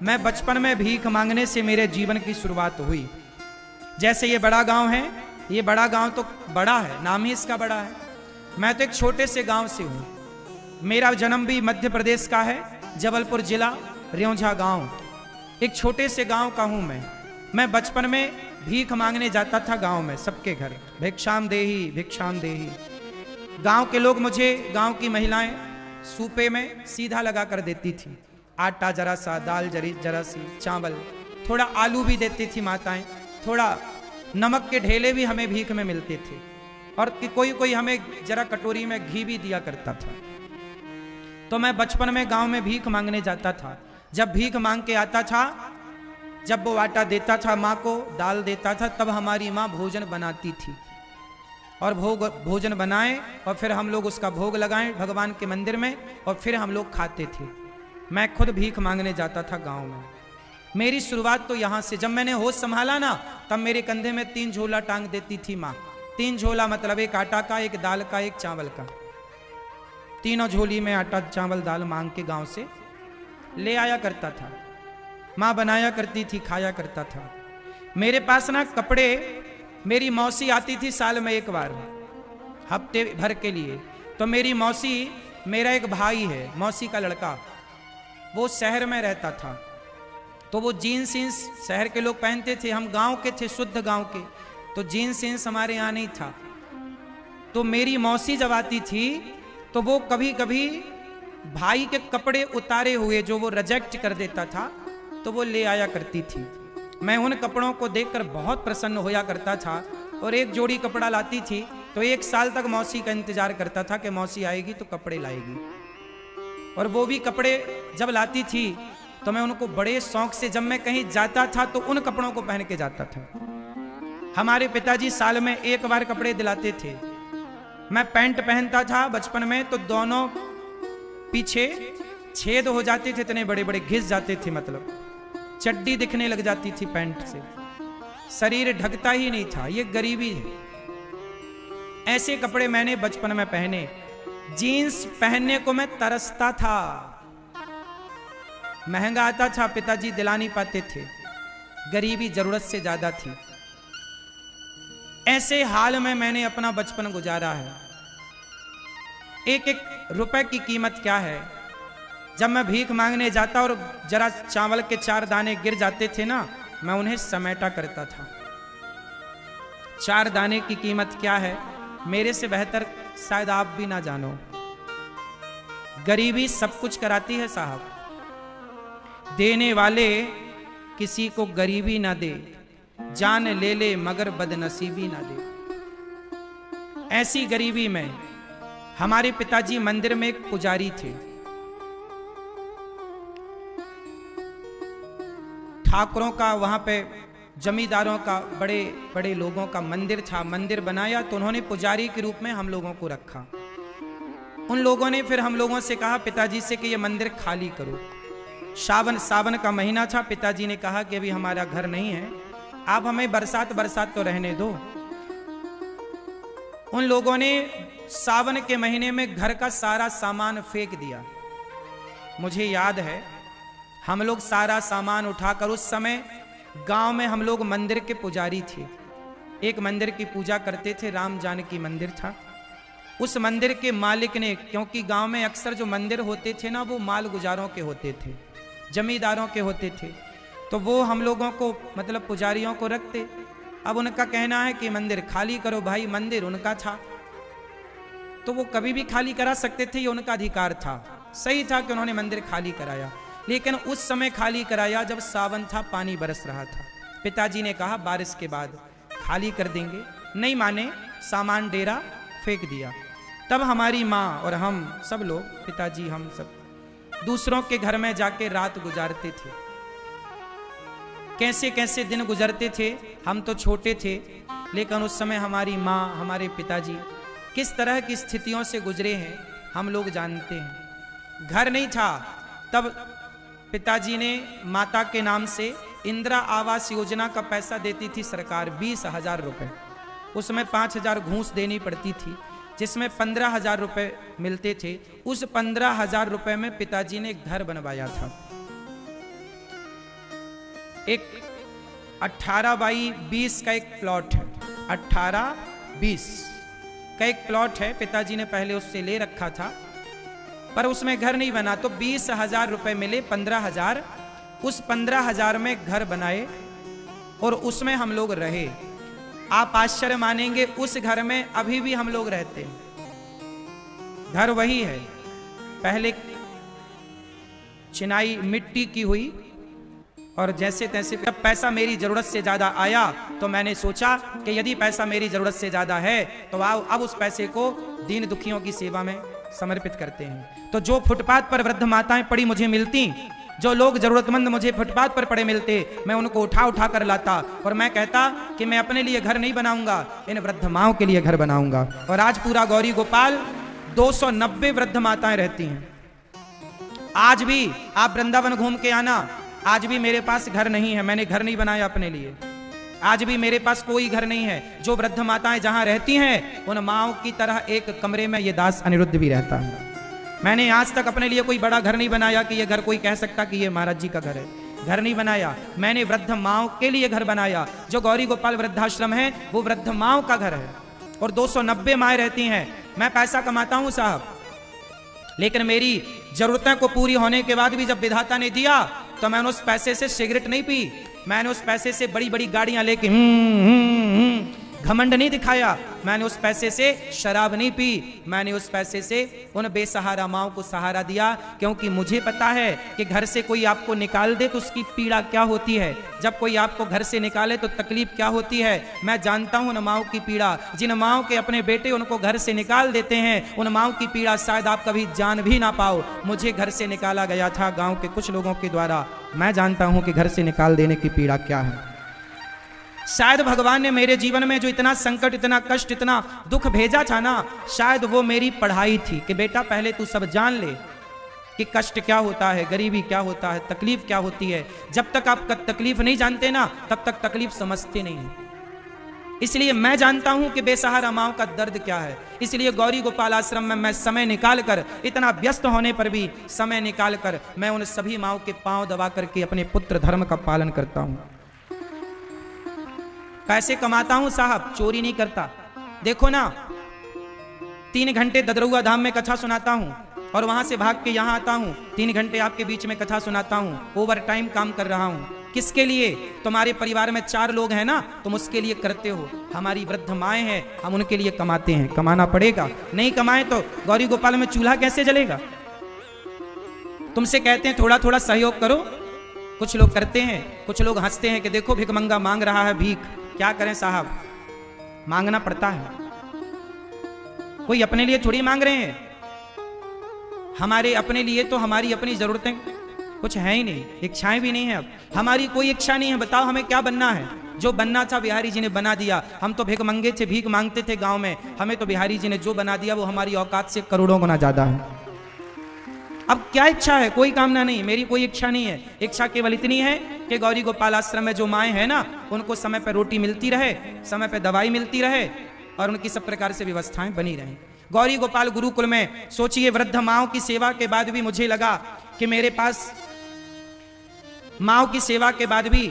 मैं बचपन में भीख मांगने से मेरे जीवन की शुरुआत हुई। जैसे ये बड़ा गांव है, ये बड़ा गांव तो बड़ा है, नाम ही इसका बड़ा है। मैं तो एक छोटे से गांव से हूँ। मेरा जन्म भी मध्य प्रदेश का है, जबलपुर जिला, रेौंझा गांव। एक छोटे से गांव का हूँ मैं बचपन में भीख मांगने जाता था गांव में, सबके घर भिक्षाम देही भिक्षाम देही। गांव के लोग मुझे, गांव की महिलाएं सूपे में सीधा लगा कर देती थी, आटा जरा सा, दाल जरा सी, चावल, थोड़ा आलू भी देती थी माताएं, थोड़ा नमक के ढेले भी हमें भीख में मिलते थे, और कोई कोई हमें जरा कटोरी में घी भी दिया करता था। तो मैं बचपन में गांव में भीख मांगने जाता था। जब भीख मांग के आता था, जब वो आटा देता था माँ को, दाल देता था, तब हमारी माँ भोजन बनाती थी, और भोजन बनाए और फिर हम लोग उसका भोग लगाएं भगवान के मंदिर में, और फिर हम लोग खाते थे। मैं खुद भीख मांगने जाता था गांव में। मेरी शुरुआत तो यहाँ से, जब मैंने होश संभाला ना, तब मेरे कंधे में 3 झोला टांग देती थी माँ। 3 झोला मतलब एक आटा का, एक दाल का, एक चावल का। तीनों झोली में आटा चावल दाल मांग के गांव से ले आया करता था। माँ बनाया करती थी, खाया करता था। मेरे पास ना कपड़े, मेरी मौसी आती थी साल में एक बार, हफ्ते भर के लिए। तो मेरी मौसी, मेरा एक भाई है, मौसी का लड़का, वो शहर में रहता था। तो वो जीन्स ईन्स शहर के लोग पहनते थे, हम गांव के थे, शुद्ध गांव के, तो जीन्स ईन्स हमारे यहाँ नहीं था। तो मेरी मौसी जब आती थी तो वो कभी कभी भाई के कपड़े उतारे हुए जो वो रिजेक्ट कर देता था, तो वो ले आया करती थी। मैं उन कपड़ों को देखकर बहुत प्रसन्न होया करता था, और एक जोड़ी कपड़ा लाती थी तो 1 साल तक मौसी का इंतजार करता था कि मौसी आएगी तो कपड़े लाएगी। और वो भी कपड़े जब लाती थी तो मैं उनको बड़े शौक से, जब मैं कहीं जाता था तो उन कपड़ों को पहन के जाता था। हमारे पिताजी साल में 1 बार कपड़े दिलाते थे। मैं पैंट पहनता था बचपन में, तो दोनों पीछे छेद हो जाते थे, इतने बड़े बड़े घिस जाते थे, मतलब चड्डी दिखने लग जाती थी पैंट से, शरीर ढकता ही नहीं था। ये गरीबी है। ऐसे कपड़े मैंने बचपन में पहने। जीन्स पहनने को मैं तरसता था, महंगा आता था, पिताजी दिला नहीं पाते थे, गरीबी जरूरत से ज्यादा थी। ऐसे हाल में मैंने अपना बचपन गुजारा है। एक एक रुपए की कीमत क्या है। जब मैं भीख मांगने जाता और जरा चावल के 4 दाने गिर जाते थे ना, मैं उन्हें समेटा करता था। 4 दाने की कीमत क्या है, मेरे से बेहतर शायद आप भी ना जानो। गरीबी सब कुछ कराती है साहब। देने वाले किसी को गरीबी ना दे, जान ले ले मगर बदनसीबी ना दे। ऐसी गरीबी में हमारे पिताजी मंदिर में एक पुजारी थे। ठाकुरों का, वहां पे जमींदारों का, बड़े बड़े लोगों का मंदिर था। मंदिर बनाया तो उन्होंने पुजारी के रूप में हम लोगों को रखा। उन लोगों ने फिर हम लोगों से कहा पिताजी से कि ये मंदिर खाली करो। सावन का महीना था। पिताजी ने कहा कि अभी हमारा घर नहीं है, आप हमें बरसात तो रहने दो। उन लोगों ने सावन के महीने में घर का सारा सामान फेंक दिया। मुझे याद है हम लोग सारा सामान उठाकर, उस समय गांव में हम लोग मंदिर के पुजारी थे, एक मंदिर की पूजा करते थे, राम जानकी मंदिर था। उस मंदिर के मालिक ने, क्योंकि गांव में अक्सर जो मंदिर होते थे ना, वो माल गुजारों के होते थे, जमींदारों के होते थे, तो वो हम लोगों को, मतलब पुजारियों को रखते। अब उनका कहना है कि मंदिर खाली करो। भाई मंदिर उनका था तो वो कभी भी खाली करा सकते थे, ये उनका अधिकार था। सही था कि उन्होंने मंदिर खाली कराया, लेकिन उस समय खाली कराया जब सावन था, पानी बरस रहा था। पिताजी ने कहा बारिश के बाद खाली कर देंगे, नहीं माने, सामान डेरा फेंक दिया। तब हमारी माँ और हम सब लोग, पिताजी हम सब, दूसरों के घर में जाके रात गुजारते थे। कैसे कैसे दिन गुजरते थे। हम तो छोटे थे, लेकिन उस समय हमारी माँ, हमारे पिताजी किस तरह की स्थितियों से गुजरे हैं हम लोग जानते हैं। घर नहीं था तब पिताजी ने माता के नाम से इंदिरा आवास योजना का पैसा देती थी सरकार, 20,000 रुपये। उसमें 5,000 घूस देनी पड़ती थी, जिसमें 15,000 रुपये मिलते थे। उस 15,000 रुपये में पिताजी ने एक घर बनवाया था। एक 18x20 का एक प्लॉट है, 18-20 का एक प्लॉट है। पिताजी ने पहले उससे ले रखा था, पर उसमें घर नहीं बना, तो 20,000 रुपए मिले, 15,000। उस 15,000 में घर बनाए और उसमें हम लोग रहे। आप आश्चर्य मानेंगे, उस घर में अभी भी हम लोग रहते हैं। घर वही है, पहले चिनाई मिट्टी की हुई, और जैसे तैसे जब पैसा मेरी जरूरत से ज्यादा आया तो मैंने सोचा कि यदि पैसा मेरी जरूरत से ज्यादा है तो आओ अब उस पैसे को दीन दुखियों की सेवा में समर्पित करते हैं। तो जो फुटपाथ पर वृद्ध माताएं पड़ी मुझे मिलती, जो लोग जरूरतमंद मुझे फुटपाथ पर पड़े मिलते, मैं उनको उठा उठा कर लाता और मैं कहता कि मैं अपने लिए घर नहीं बनाऊंगा, इन वृद्ध माओं के लिए घर बनाऊंगा। और आज पूरा गौरी गोपाल 290 वृद्ध माताएं रहती हैं। आज भी आप वृंदावन घूम के आना, आज भी मेरे पास घर नहीं है, मैंने घर नहीं बनाया अपने लिए। आज भी मेरे पास कोई घर नहीं है। जो वृद्ध माताएं जहां रहती हैं उन माओं की तरह एक कमरे में ये दास अनिरुद्ध भी रहता है। मैंने आज तक अपने लिए कोई बड़ा घर नहीं बनाया कि ये घर कोई कह सकता कि ये महाराज जी का घर है, घर नहीं बनाया। मैंने वृद्ध माओं के लिए घर बनाया। जो गौरी गोपाल वृद्धाश्रम है वो वृद्ध माओं का घर है और 290 माएँ रहती हैं। मैं पैसा कमाता हूं साहब, लेकिन मेरी जरूरतें को पूरी होने के बाद भी जब विधाता ने दिया तो मैंने उस पैसे से सिगरेट नहीं पी, मैंने उस पैसे से बड़ी बड़ी गाड़ियां लेके घमंड नहीं दिखाया, मैंने उस पैसे से शराब नहीं पी, मैंने उस पैसे से उन बेसहारा माओं को सहारा दिया। क्योंकि मुझे पता है कि घर से कोई आपको निकाल दे तो उसकी पीड़ा क्या होती है, जब कोई आपको घर से निकाले तो तकलीफ क्या होती है। मैं जानता हूं उन माओं की पीड़ा, जिन माओं के अपने बेटे उनको घर से निकाल देते हैं, उन माओं की पीड़ा शायद आप कभी जान भी ना पाओ। मुझे घर से निकाला गया था गांव के कुछ लोगों के द्वारा, मैं जानता हूं कि घर से निकाल देने की पीड़ा क्या है। शायद भगवान ने मेरे जीवन में जो इतना संकट, इतना कष्ट, इतना दुख भेजा था ना, शायद वो मेरी पढ़ाई थी कि बेटा पहले तू सब जान ले कि कष्ट क्या होता है, गरीबी क्या होता है, तकलीफ क्या होती है। जब तक आप तकलीफ नहीं जानते ना तब तक तकलीफ समझते नहीं है। इसलिए मैं जानता हूं कि बेसहारा माओं का दर्द क्या है। इसलिए गौरी गोपाल आश्रम में मैं समय निकाल कर, इतना व्यस्त होने पर भी समय निकाल कर मैं उन सभी माओं के पांव दबा करके अपने पुत्र धर्म का पालन करता हूं। पैसे कमाता हूं साहब, चोरी नहीं करता। देखो ना, 3 घंटे ददरुआ धाम में कथा सुनाता हूं और वहां से भाग के यहां आता हूं, 3 घंटे आपके बीच में कथा सुनाता हूं, ओवर टाइम काम कर रहा हूं। किसके लिए? तुम्हारे परिवार में 4 लोग हैं ना, तुम उसके लिए करते हो। हमारी वृद्ध माएँ हैं, हम उनके लिए कमाते हैं, कमाना पड़ेगा। नहीं कमाए तो गौरी गोपाल में चूल्हा कैसे जलेगा। तुमसे कहते हैं थोड़ा थोड़ा सहयोग करो, कुछ लोग करते हैं, कुछ लोग हंसते हैं कि देखो भिखमंगा मांग रहा है भीख। क्या करें साहब, मांगना पड़ता है। कोई अपने लिए थोड़ी मांग रहे हैं, हमारे अपने लिए तो हमारी अपनी जरूरतें कुछ है ही नहीं, इच्छाएं भी नहीं है। अब हमारी कोई इच्छा नहीं है। बताओ हमें क्या बनना है? जो बनना था बिहारी जी ने बना दिया। हम तो भिख मंगे थे, भीख मांगते थे गांव में, हमें तो बिहारी जी ने जो बना दिया वो हमारी औकात से करोड़ों गुना ज्यादा है। अब क्या इच्छा है? कोई कामना नहीं, मेरी कोई इच्छा नहीं है। इच्छा केवल इतनी है कि गौरी गोपाल आश्रम में जो माएँ हैं ना, उनको समय पर रोटी मिलती रहे, समय पर दवाई मिलती रहे और उनकी सब प्रकार से व्यवस्थाएं बनी रहें। गौरी गोपाल गुरुकुल में सोचिए, वृद्ध माओं की सेवा के बाद भी मुझे लगा कि मेरे पास माओं की सेवा के बाद भी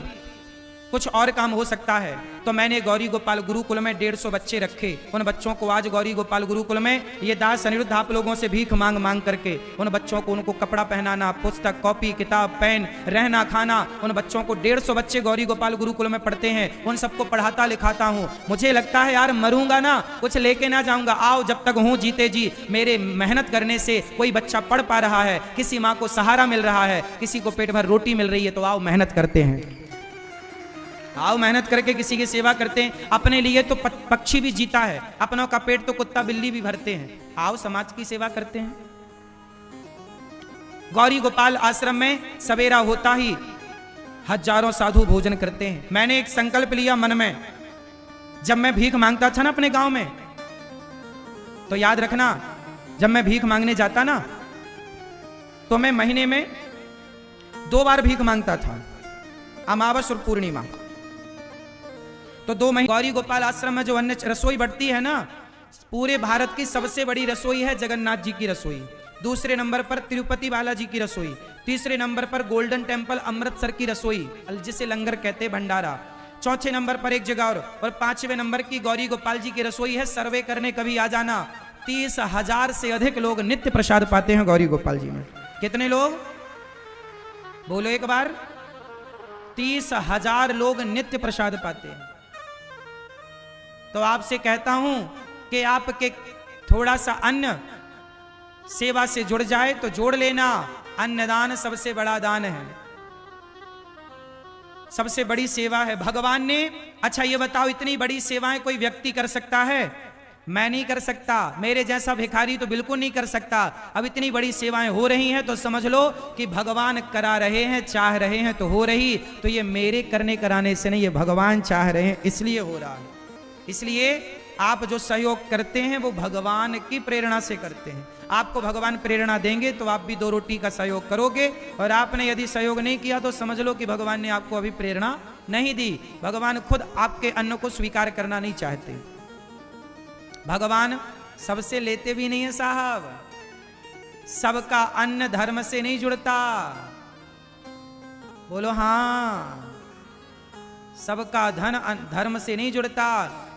कुछ और काम हो सकता है। तो मैंने गौरी गोपाल गुरुकुल में 150 बच्चे रखे। उन बच्चों को आज गौरी गोपाल गुरुकुल में ये दास अनिरुद्ध आप लोगों से भीख मांग मांग करके उन बच्चों को, उनको कपड़ा पहनाना, पुस्तक, कॉपी, किताब, पेन, रहना, खाना, उन बच्चों को 150 बच्चे गौरी गोपाल गुरुकुल में पढ़ते हैं, उन सबको पढ़ाता लिखाता हूँ। मुझे लगता है यार मरूंगा ना, कुछ लेके ना जाऊंगा। आओ जब तक हूँ जीते जी, मेरे मेहनत करने से कोई बच्चा पढ़ पा रहा है, किसी माँ को सहारा मिल रहा है, किसी को पेट भर रोटी मिल रही है, तो आओ मेहनत करते हैं, आओ मेहनत करके किसी की सेवा करते हैं। अपने लिए तो पक्षी भी जीता है, अपनों का पेट तो कुत्ता बिल्ली भी भरते हैं। आओ समाज की सेवा करते हैं। गौरी गोपाल आश्रम में सवेरा होता ही हजारों साधु भोजन करते हैं। मैंने एक संकल्प लिया मन में, जब मैं भीख मांगता था ना अपने गांव में, तो याद रखना, जब मैं भीख मांगने जाता ना तो मैं महीने में 2 बार भीख मांगता था, अमावस और पूर्णिमा। तो 2 महीने गौरी गोपाल आश्रम में जो अन्य रसोई बढ़ती है ना, पूरे भारत की सबसे बड़ी रसोई है जगन्नाथ जी की रसोई। दूसरे नंबर पर तिरुपति बालाजी की रसोई, तीसरे नंबर पर गोल्डन टेम्पल अमृतसर की रसोई जिसे लंगर कहते भंडारा, चौथे नंबर पर एक जगह और 5वें नंबर की गौरी गोपाल जी की रसोई है। सर्वे करने कभी आ जाना। 30,000 से अधिक लोग नित्य प्रसाद पाते हैं गौरी गोपाल जी में। कितने लोग बोलो एक बार? 30,000 लोग नित्य प्रसाद पाते हैं। तो आपसे कहता हूं कि आपके थोड़ा सा अन्न सेवा से जुड़ जाए तो जोड़ लेना। अन्नदान सबसे बड़ा दान है, सबसे बड़ी सेवा है भगवान ने। अच्छा ये बताओ, इतनी बड़ी सेवाएं कोई व्यक्ति कर सकता है? मैं नहीं कर सकता, मेरे जैसा भिखारी तो बिल्कुल नहीं कर सकता। अब इतनी बड़ी सेवाएं हो रही हैं तो समझ लो कि भगवान करा रहे हैं, चाह रहे हैं तो हो रही। तो ये मेरे करने कराने से नहीं, ये भगवान चाह रहे हैं इसलिए हो रहा है। इसलिए आप जो सहयोग करते हैं वो भगवान की प्रेरणा से करते हैं। आपको भगवान प्रेरणा देंगे तो आप भी 2 रोटी का सहयोग करोगे, और आपने यदि सहयोग नहीं किया तो समझ लो कि भगवान ने आपको अभी प्रेरणा नहीं दी। भगवान खुद आपके अन्न को स्वीकार करना नहीं चाहते। भगवान सबसे लेते भी नहीं है साहब। सबका अन्न धर्म से नहीं जुड़ता। बोलो हाँ। सबका धन धर्म से नहीं जुड़ता।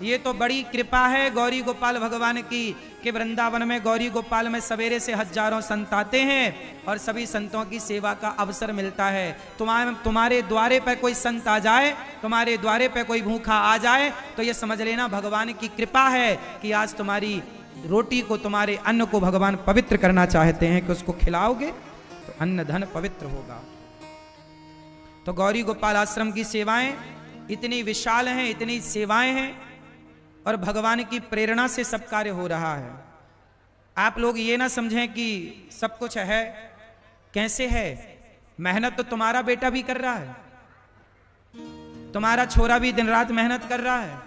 ये तो बड़ी कृपा है गौरी गोपाल भगवान की कि वृंदावन में गौरी गोपाल में सवेरे से हजारों संत आते हैं और सभी संतों की सेवा का अवसर मिलता है। तुम्हारे द्वारे पे कोई संत आ जाए, तुम्हारे द्वारे पे कोई भूखा आ जाए तो ये समझ लेना भगवान की कृपा है कि आज तुम्हारी रोटी को, तुम्हारे अन्न को भगवान पवित्र करना चाहते हैं कि उसको खिलाओगे तो अन्न धन पवित्र होगा। तो गौरी गोपाल आश्रम की सेवाएं इतनी विशाल हैं, इतनी सेवाएं हैं, और भगवान की प्रेरणा से सब कार्य हो रहा है। आप लोग ये ना समझें कि सब कुछ है। कैसे है? मेहनत तो तुम्हारा बेटा भी कर रहा है, तुम्हारा छोरा भी दिन रात मेहनत कर रहा है।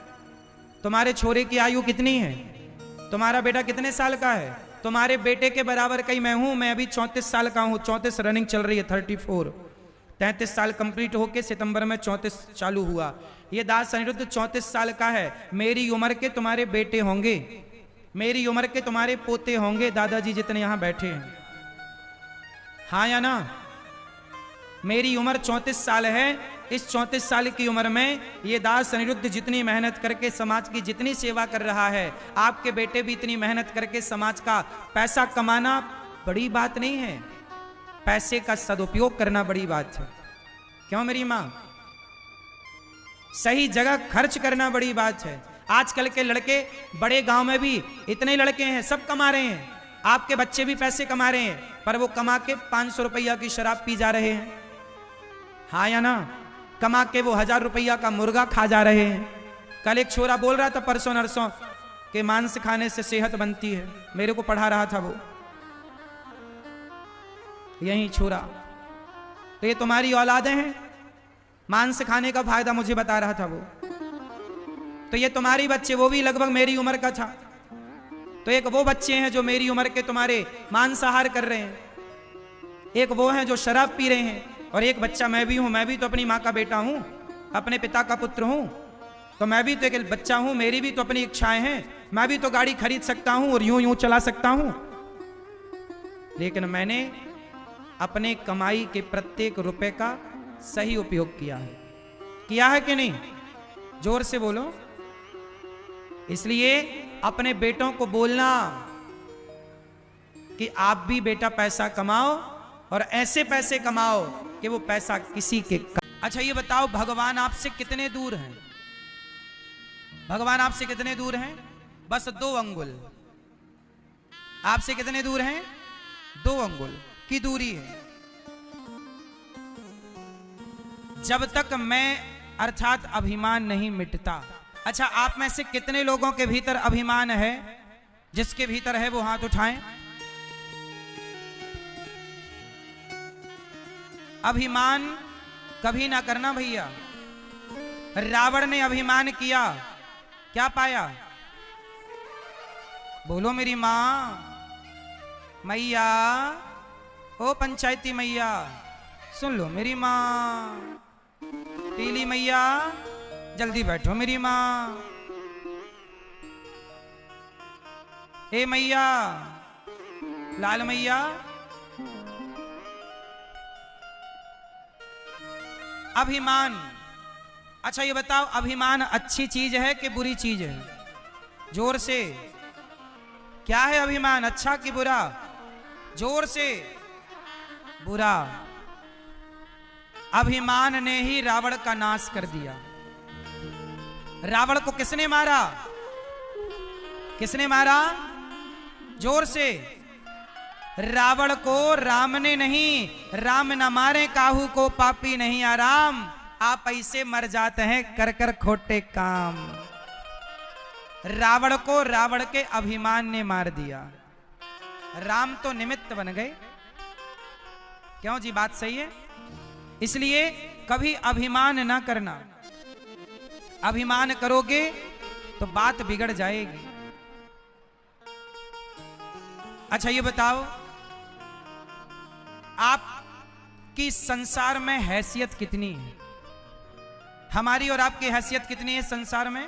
तुम्हारे छोरे की आयु कितनी है? तुम्हारा बेटा कितने साल का है? तुम्हारे बेटे के बराबर कहीं मैं हूं। मैं अभी 34 साल का हूं, 34 रनिंग चल रही है, 34 33 साल कंप्लीट होके सितंबर में 34 चालू हुआ। ये दास अनिरुद्ध 34 साल का है। मेरी उम्र के तुम्हारे बेटे होंगे, मेरी उम्र के तुम्हारे पोते होंगे, दादाजी जितने यहां बैठे हैं। हाँ या ना? मेरी उम्र 34 साल है। इस 34 साल की उम्र में ये दास अनिरुद्ध जितनी मेहनत करके समाज की जितनी सेवा कर रहा है, आपके बेटे भी इतनी मेहनत करके समाज का पैसा कमाना बड़ी बात नहीं है। पैसे का सदुपयोग करना बड़ी बात है। क्यों मेरी मां? सही जगह खर्च करना बड़ी बात है। आजकल के लड़के बड़े गांव में भी इतने लड़के हैं, सब कमा रहे हैं। आपके बच्चे भी पैसे कमा रहे हैं, पर वो कमा के 500 रुपया की शराब पी जा रहे हैं। हाँ या ना? कमा के वो 1000 रुपया का मुर्गा खा जा रहे हैं। कल एक छोरा बोल रहा था परसों नरसों के मांस खाने से सेहत बनती है। मेरे को पढ़ा रहा था वो, यही छोरा। तो ये तुम्हारी औलादें हैं। मांस खाने का फायदा मुझे बता रहा था वो। तो ये तुम्हारी बच्चे, वो भी लगभग मेरी उम्र का था। तो एक वो बच्चे हैं जो मेरी उम्र के तुम्हारे मांसाहार कर रहे हैं, एक वो हैं जो शराब पी रहे हैं, और एक बच्चा मैं भी हूं। मैं भी तो अपनी माँ का बेटा हूं, अपने पिता का पुत्र हूं। तो मैं भी तो एक बच्चा हूं, मेरी भी तो अपनी इच्छाएं हैं। मैं भी तो गाड़ी खरीद सकता हूं और यूं यूं चला सकता हूं। लेकिन मैंने अपने कमाई के प्रत्येक रुपए का सही उपयोग किया है कि नहीं? जोर से बोलो। इसलिए अपने बेटों को बोलना कि आप भी बेटा पैसा कमाओ, और ऐसे पैसे कमाओ कि वो पैसा किसी के अच्छा ये बताओ, भगवान आपसे कितने दूर हैं? भगवान आपसे कितने दूर हैं? बस 2 अंगुल। आपसे कितने दूर हैं? 2 अंगुल की दूरी है। जब तक मैं अर्थात अभिमान नहीं मिटता। अच्छा, आप में से कितने लोगों के भीतर अभिमान है? जिसके भीतर है वो हाथ उठाएं। अभिमान कभी ना करना भैया। रावण ने अभिमान किया, क्या पाया? बोलो मेरी मां। मैया, ओ पंचायती मैया, सुन लो मेरी मां। तीली मैया, जल्दी बैठो मेरी मां। ए मैया, लाल मैया अभिमान। अच्छा ये बताओ, अभिमान अच्छी चीज है कि बुरी चीज है? जोर से, क्या है अभिमान, अच्छा कि बुरा? जोर से, बुरा। अभिमान ने ही रावण का नाश कर दिया। रावण को किसने मारा? किसने मारा? जोर से। रावण को राम ने नहीं, राम न मारे काहू को पापी नहीं आराम। आप ऐसे मर जाते हैं कर कर खोटे काम। रावण को रावण के अभिमान ने मार दिया। राम तो निमित्त बन गए। क्यों जी, बात सही है? इसलिए कभी अभिमान ना करना। अभिमान करोगे तो बात बिगड़ जाएगी। अच्छा ये बताओ, आपकी संसार में हैसियत कितनी है? हमारी और आपकी हैसियत कितनी है संसार में?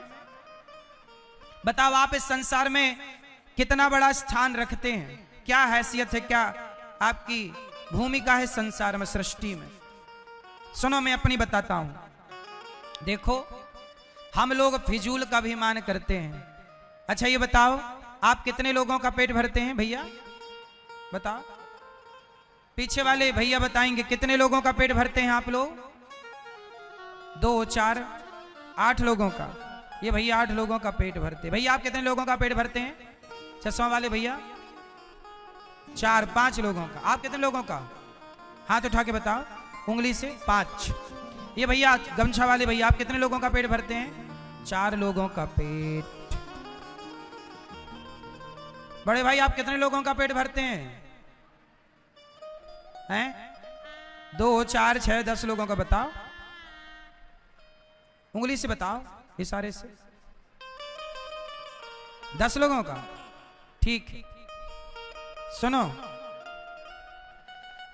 बताओ, आप इस संसार में कितना बड़ा स्थान रखते हैं? क्या हैसियत है, क्या आपकी भूमिका है संसार में, सृष्टि में? सुनो, मैं अपनी बताता हूं। देखो, हम लोग फिजूल का अभिमान करते हैं। अच्छा ये बताओ, आप कितने लोगों का पेट भरते हैं भैया? बताओ, पीछे वाले भैया बताएंगे कितने लोगों का पेट भरते हैं आप लोग? 2, 4, 8 लोगों का। ये भैया 8 लोगों का पेट भरते। भैया आप कितने लोगों का पेट भरते हैं? चश्मा वाले भैया 4, 5 लोगों का। आप कितने लोगों का? हाथ उठा के बताओ उंगली से। 5। ये भैया गमछा वाले भैया, आप कितने लोगों का पेट भरते हैं? 4 लोगों का पेट। बड़े भाई आप कितने लोगों का पेट भरते हैं? 2, 4, 6, 10 लोगों का। बताओ उंगली से, बताओ इशारे से। 10 लोगों का, ठीक है। सुनो,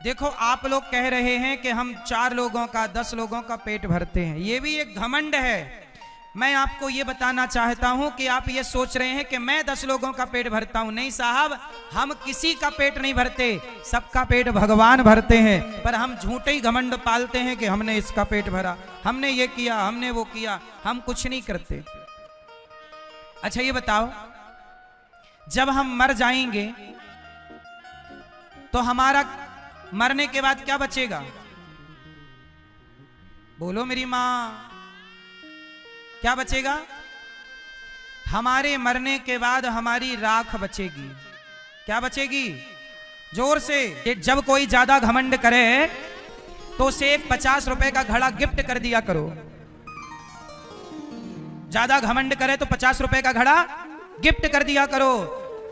देखो आप लोग कह रहे हैं कि हम 4 लोगों का, 10 लोगों का पेट भरते हैं। ये भी एक घमंड है। मैं आपको ये बताना चाहता हूं कि आप ये सोच रहे हैं कि मैं 10 लोगों का पेट भरता हूं। नहीं साहब, हम किसी का पेट नहीं भरते, सबका पेट भगवान भरते हैं। पर हम झूठे ही घमंड पालते हैं कि हमने इसका पेट भरा, हमने ये किया, हमने वो किया। हम कुछ नहीं करते। अच्छा ये बताओ, जब हम मर जाएंगे तो हमारा मरने के बाद क्या बचेगा? बोलो मेरी मां, क्या बचेगा? हमारे मरने के बाद हमारी राख बचेगी। क्या बचेगी? जोर से। जब कोई ज्यादा घमंड करे तो उसे 50 रुपए का घड़ा गिफ्ट कर दिया करो। ज्यादा घमंड करे तो 50 रुपए का घड़ा गिफ्ट कर दिया करो।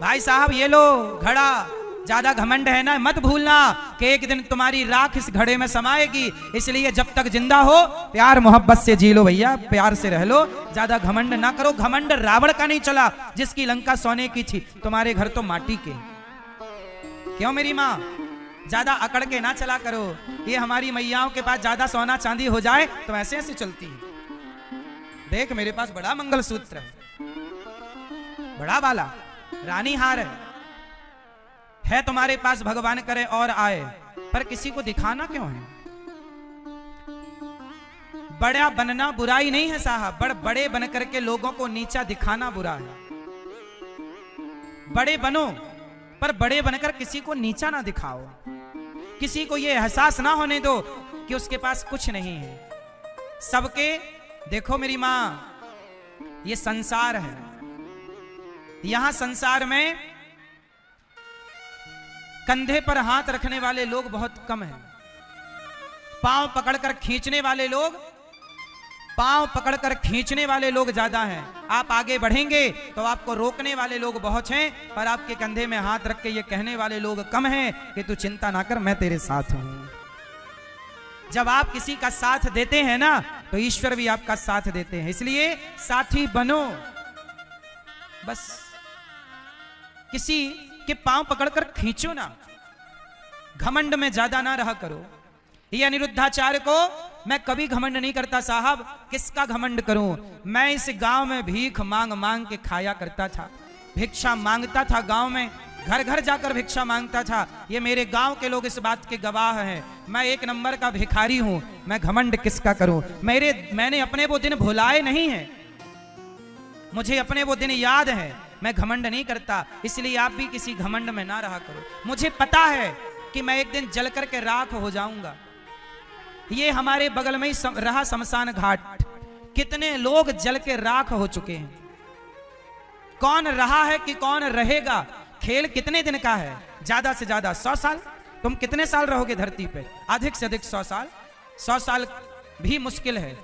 भाई साहब ये लो घड़ा, ज्यादा घमंड है ना, मत भूलना कि एक दिन तुम्हारी राख इस घड़े में समाएगी। इसलिए जब तक जिंदा हो प्यार मोहब्बत से जी लो भैया, प्यार से रह लो, ज्यादा घमंड ना करो। घमंड रावण का नहीं चला जिसकी लंका सोने की थी, तुम्हारे घर तो माटी के। क्यों मेरी माँ? ज्यादा अकड़ के ना चला करो। ये हमारी मैयाओं के पास ज्यादा सोना चांदी हो जाए तो ऐसे ऐसे चलती है। देख मेरे पास बड़ा मंगलसूत्र है, बड़ा वाला रानी हार है तुम्हारे पास, भगवान करे और आए, पर किसी को दिखाना क्यों है? बड़ा बनना बुराई नहीं है साहब, बड़े बन करके लोगों को नीचा दिखाना बुरा है। बड़े बनो, पर बड़े बनकर किसी को नीचा ना दिखाओ। किसी को यह एहसास ना होने दो कि उसके पास कुछ नहीं है। सबके, देखो मेरी मां, ये संसार है। यहां संसार में कंधे पर हाथ रखने वाले लोग बहुत कम हैं। पांव पकड़कर खींचने वाले लोग, पांव पकड़कर खींचने वाले लोग ज्यादा हैं। आप आगे बढ़ेंगे तो आपको रोकने वाले लोग बहुत हैं, पर आपके कंधे में हाथ रख के ये कहने वाले लोग कम हैं कि तू चिंता ना कर, मैं तेरे साथ हूं। जब आप किसी का साथ देते हैं ना तो ईश्वर भी आपका साथ देते हैं। इसलिए साथी बनो। बस किसी के पांव पकड़कर खींचो ना, घमंड में ज्यादा ना रहा करो। ये अनिरुद्धाचार्य को मैं कभी घमंड नहीं करता साहब, किसका घमंड करूं? मैं इस गांव में भीख मांग मांग के खाया करता था, भिक्षा मांगता था गांव में, घर घर जाकर भिक्षा मांगता था। ये मेरे गांव के लोग इस बात के गवाह हैं। मैं एक नंबर का भिखारी हूं, मैं घमंड किसका करूं। मैंने अपने वो दिन भुलाए नहीं हैं, मुझे अपने वो दिन याद है। मैं घमंड नहीं करता, इसलिए आप भी किसी घमंड में ना रहा करो। मुझे पता है कि मैं एक दिन जल करके राख हो जाऊंगा। ये हमारे बगल में ही रहा शमशान घाट, कितने लोग जल के राख हो चुके हैं। कौन रहा है कि कौन रहेगा। खेल कितने दिन का है, ज्यादा से ज्यादा 100 साल। तुम कितने साल रहोगे धरती पे, अधिक से अधिक 100 साल। 100 साल भी मुश्किल है,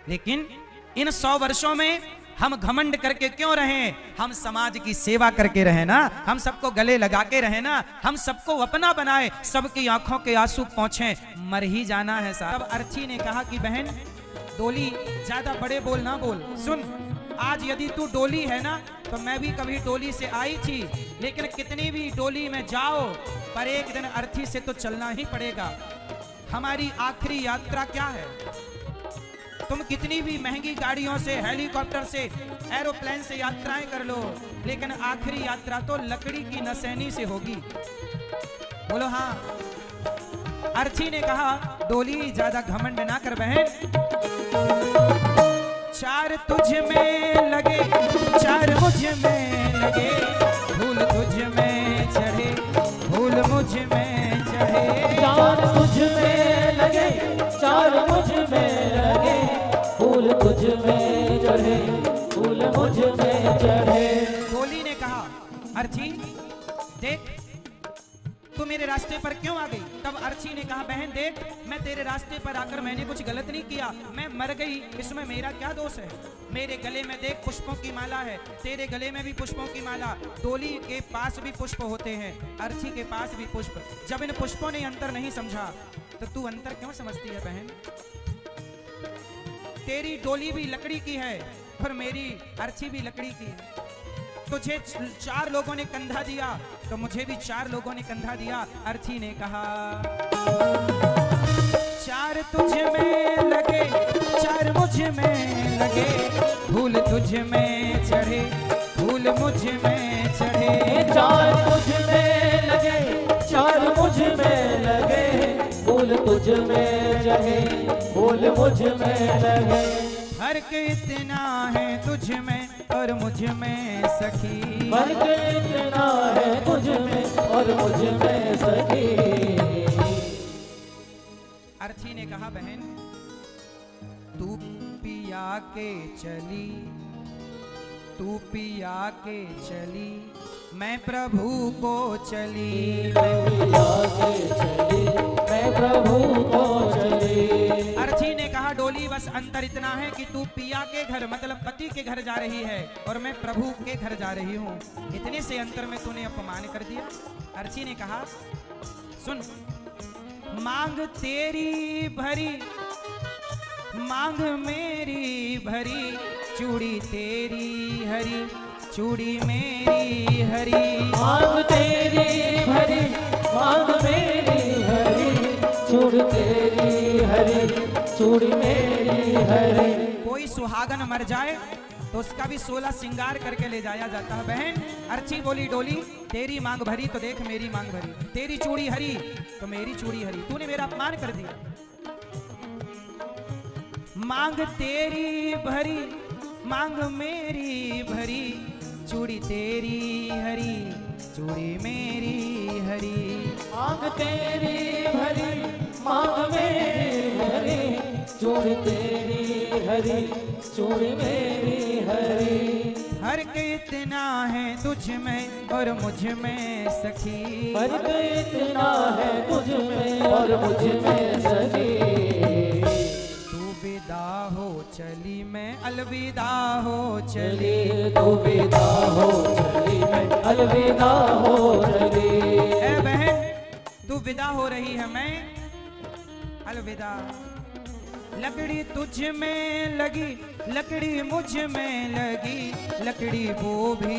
लेकिन इन 100 वर्षों में हम घमंड करके क्यों रहें। हम समाज की सेवा करके रहे ना, हम सबको गले लगा के रहे ना, हम सबको अपना बनाए, सबकी आंखों के आंसू पहुंचे। मर ही जाना है साहब। अर्थी ने कहा कि बहन डोली ज्यादा बड़े बोल ना बोल, सुन आज यदि तू डोली है ना, तो मैं भी कभी डोली से आई थी, लेकिन कितनी भी डोली में जाओ, पर एक दिन अर्थी से तो चलना ही पड़ेगा। हमारी आखिरी यात्रा क्या है। तुम कितनी भी महंगी गाड़ियों से, हेलीकॉप्टर से, एरोप्लेन से यात्राएं कर लो, लेकिन आखिरी यात्रा तो लकड़ी की नसैनी से होगी। बोलो हाँ। अर्थी ने कहा डोली ज्यादा घमंड ना कर बहन। चार तुझ में लगे, चार मुझ में लगे, फूल तुझ में चढ़े, फूल मुझ में चढ़े। चार तुझ में लगे, चार मुझ में लगे, फूल तुझ में चढ़े, फूल मुझ में चढ़े। डोली ने कहा अर्थी देख तू मेरे रास्ते पर क्यों आ गई। तब अर्थी ने कहा बहन देख, मैं तेरे रास्ते पर आकर मैंने कुछ गलत नहीं किया, मैं मर गई, इसमें मेरा क्या दोष है। मेरे गले में देख पुष्पों की माला है, तेरे गले में भी पुष्पों की माला, डोली के पास भी पुष्प होते हैं, अर्थी के पास भी पुष्प। जब इन पुष्पों ने अंतर नहीं समझा, तो तू अंतर क्यों समझती है बहन। तेरी डोली भी लकड़ी की है और मेरी अर्थी भी लकड़ी की है। तुझे 4 लोगों ने कंधा दिया, तो मुझे भी 4 लोगों ने कंधा दिया। अर्थी ने कहा 4 तुझ में लगे, 4 मुझ में लगे, फूल तुझ में चढ़े, फूल मुझ में चढ़े। 4 तुझ में लगे, 4 मुझ में लगे, फूल तुझ में चढ़े, फूल मुझ में लगे। फर्क इतना है तुझ में और मुझ में सखी, फर्क इतना है तुझ में और मुझ में सखी। अर्थी ने कहा बहन तू पिया के चली, तू पिया के चली, मैं प्रभु को चली। मैं पिया के चली, मैं प्रभु को चली। अर्थी ने कहा डोली बस अंतर इतना है कि तू पिया के घर मतलब पति के घर जा रही है और मैं प्रभु के घर जा रही हूँ, इतने से अंतर में तूने अपमान कर दिया। अर्थी ने कहा सुन, मांग तेरी भरी, मांग मेरी भरी, चूड़ी तेरी हरी, चूड़ी मेरी हरी। मांग तेरी भरी, मांग मेरी हरी, चूड़ी तेरी हरी, चूड़ी मेरी हरी। कोई सुहागन मर जाए तो उसका भी 16 श्रृंगार करके ले जाया जाता है। बहन अर्थी बोली डोली तेरी मांग भरी तो देख मेरी मांग भरी, तेरी चूड़ी हरी तो मेरी चूड़ी हरी, तूने मेरा अपमान कर दिया। मांग तेरी भरी, मांग मेरी भरी, चूड़ी तेरी हरी, चूड़ी मेरी हरी। मांग तेरी भरी, मांग मेरी हरी, चूड़ी तेरी हरी, चूड़ी मेरी हरी। फर्क इतना है तुझ में और मुझ में सखी, फर्क इतना है तुझ में और मुझ में सखी। विदा हो चली मैं अलविदा हो चली, तू विदा हो चली मैं अलविदा हो चली। ए बहन तू विदा हो रही है, मैं अलविदा। लकड़ी तुझ में लगी, लकड़ी मुझ में लगी, लकड़ी वो भी